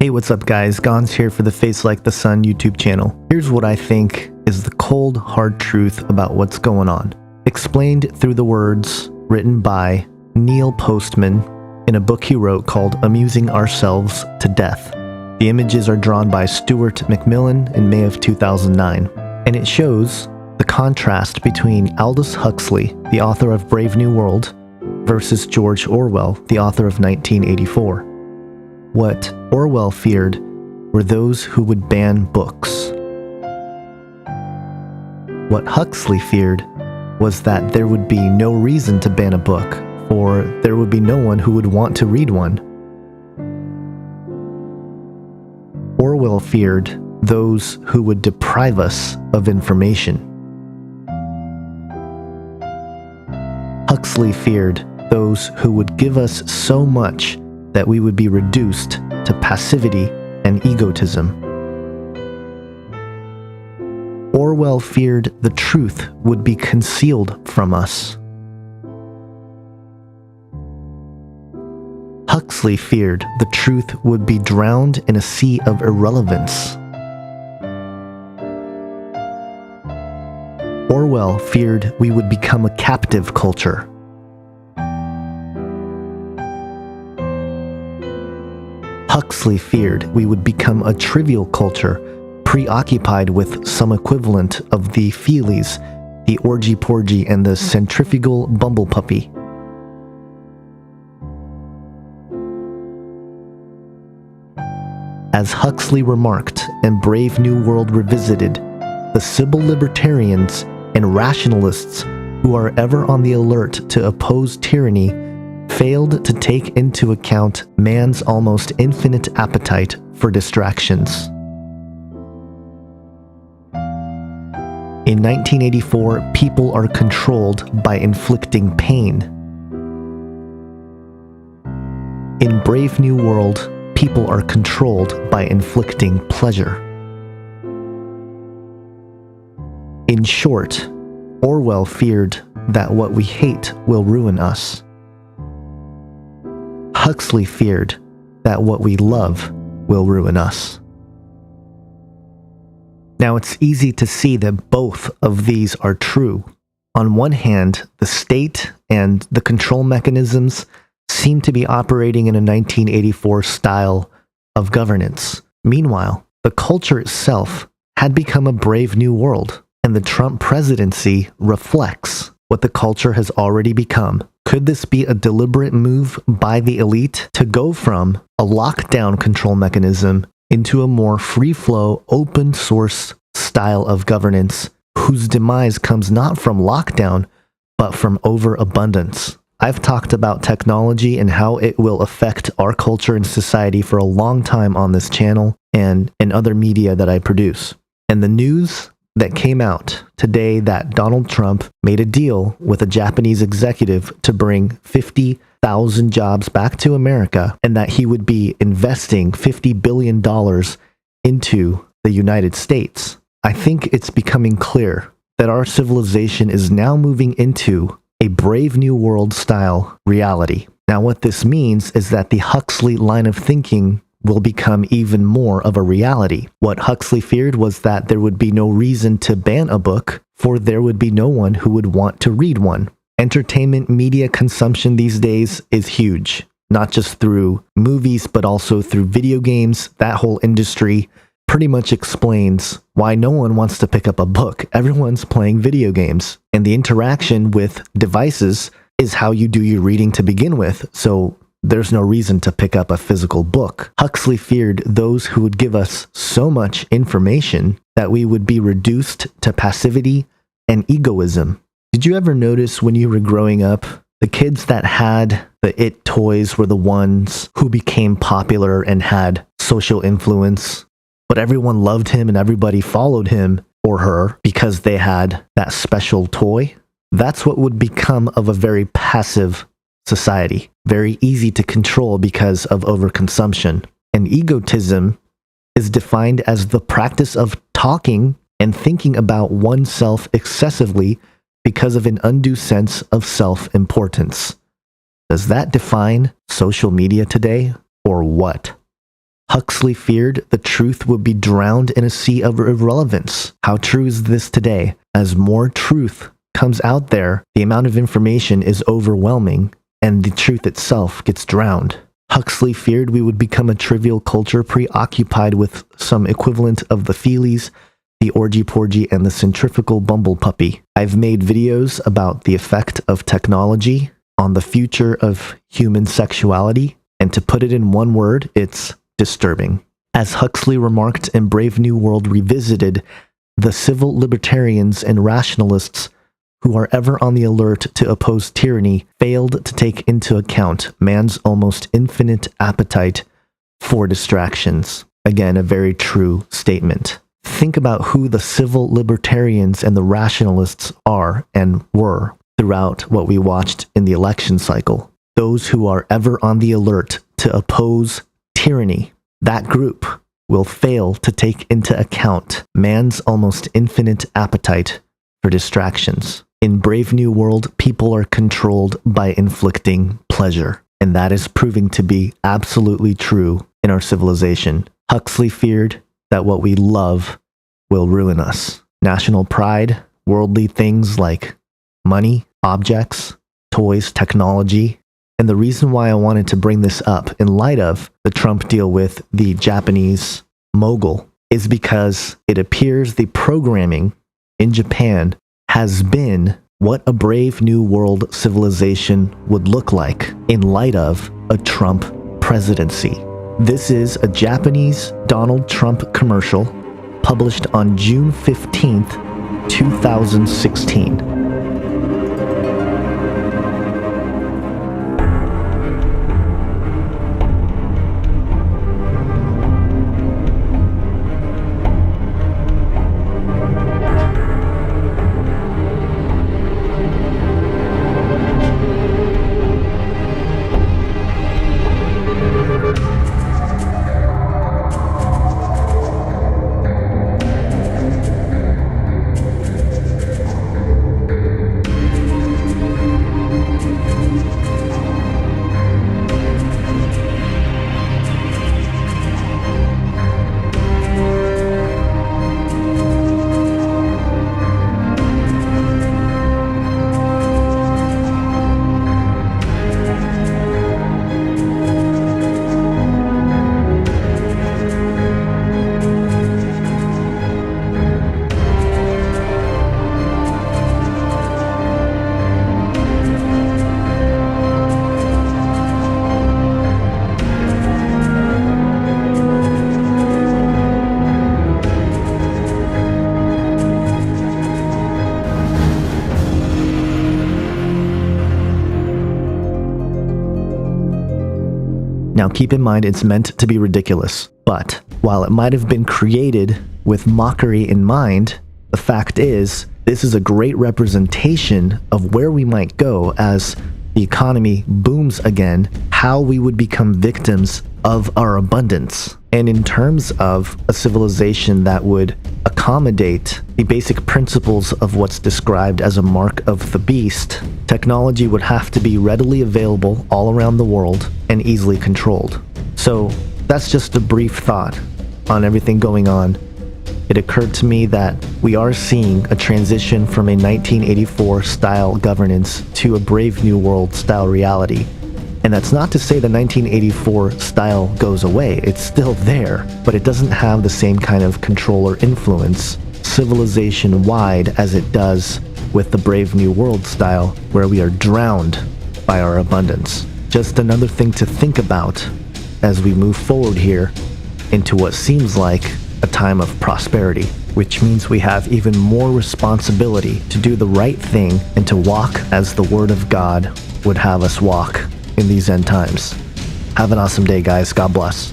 Hey, what's up guys? Gons here for the Face Like the Sun YouTube channel. Here's what I think is the cold, hard truth about what's going on. Explained through the words written by Neil Postman in a book he wrote called Amusing Ourselves to Death. The images are drawn by Stuart McMillan in May of 2009, and it shows the contrast between Aldous Huxley, the author of Brave New World, versus George Orwell, the author of 1984. What Orwell feared were those who would ban books. What Huxley feared was that there would be no reason to ban a book, for there would be no one who would want to read one. Orwell feared those who would deprive us of information. Huxley feared those who would give us so much that we would be reduced to passivity and egotism. Orwell feared the truth would be concealed from us. Huxley feared the truth would be drowned in a sea of irrelevance. Orwell feared we would become a captive culture. Huxley feared we would become a trivial culture, preoccupied with some equivalent of the feelies, the orgy-porgy, and the centrifugal bumblepuppy. As Huxley remarked and Brave New World revisited, the Sybil libertarians and rationalists who are ever on the alert to oppose tyranny failed to take into account man's almost infinite appetite for distractions. In 1984, people are controlled by inflicting pain. In Brave New World, people are controlled by inflicting pleasure. In short, Orwell feared that what we hate will ruin us. Huxley feared that what we love will ruin us. Now, it's easy to see that both of these are true. On one hand, the state and the control mechanisms seem to be operating in a 1984 style of governance. Meanwhile, the culture itself had become a brave new world, and the Trump presidency reflects what the culture has already become. Could this be a deliberate move by the elite to go from a lockdown control mechanism into a more free-flow, open-source style of governance whose demise comes not from lockdown, but from overabundance? I've talked about technology and how it will affect our culture and society for a long time on this channel and in other media that I produce. And the news that came out today that Donald Trump made a deal with a Japanese executive to bring 50,000 jobs back to America, and that he would be investing $50 billion into the United States. I think it's becoming clear that our civilization is now moving into a Brave New World style reality. Now, what this means is that the Huxley line of thinking will become even more of a reality. What Huxley feared was that there would be no reason to ban a book, for there would be no one who would want to read one. Entertainment media consumption these days is huge, not just through movies, but also through video games. That whole industry pretty much explains why no one wants to pick up a book. Everyone's playing video games, and the interaction with devices is how you do your reading to begin with, so there's no reason to pick up a physical book. Huxley feared those who would give us so much information that we would be reduced to passivity and egoism. Did you ever notice when you were growing up, the kids that had the it toys were the ones who became popular and had social influence, but everyone loved him and everybody followed him or her because they had that special toy? That's what would become of a very passive society, very easy to control because of overconsumption. And egotism is defined as the practice of talking and thinking about oneself excessively because of an undue sense of self-importance. Does that define social media today, or what? Huxley feared the truth would be drowned in a sea of irrelevance. How true is this today? As more truth comes out there, the amount of information is overwhelming, and the truth itself gets drowned. Huxley feared we would become a trivial culture preoccupied with some equivalent of the feelies, the orgy-porgy, and the centrifugal bumble puppy. I've made videos about the effect of technology on the future of human sexuality, and to put it in one word, it's disturbing. As Huxley remarked in Brave New World Revisited, the civil libertarians and rationalists who are ever on the alert to oppose tyranny failed to take into account man's almost infinite appetite for distractions. Again, a very true statement. Think about who the civil libertarians and the rationalists are and were throughout what we watched in the election cycle. Those who are ever on the alert to oppose tyranny. That group will fail to take into account man's almost infinite appetite for distractions. In Brave New World, people are controlled by inflicting pleasure, and that is proving to be absolutely true in our civilization. Huxley feared that what we love will ruin us. National pride, worldly things like money, objects, toys, technology. And the reason why I wanted to bring this up in light of the Trump deal with the Japanese mogul is because it appears the programming in Japan has been what a brave new world civilization would look like in light of a Trump presidency. This is a Japanese Donald Trump commercial published on June 15th, 2016. Now keep in mind it's meant to be ridiculous, but while it might have been created with mockery in mind, the fact is, this is a great representation of where we might go as the economy booms again, how we would become victims of our abundance. And in terms of a civilization that would accommodate the basic principles of what's described as a mark of the beast, technology would have to be readily available all around the world and easily controlled. So that's just a brief thought on everything going on. It occurred to me that we are seeing a transition from a 1984 style governance to a Brave New World style reality. And that's not to say the 1984 style goes away. It's still there, but it doesn't have the same kind of control or influence civilization-wide as it does with the Brave New World style, where we are drowned by our abundance. Just another thing to think about as we move forward here into what seems like a time of prosperity, which means we have even more responsibility to do the right thing and to walk as the Word of God would have us walk in these end times. Have an awesome day, guys. God bless.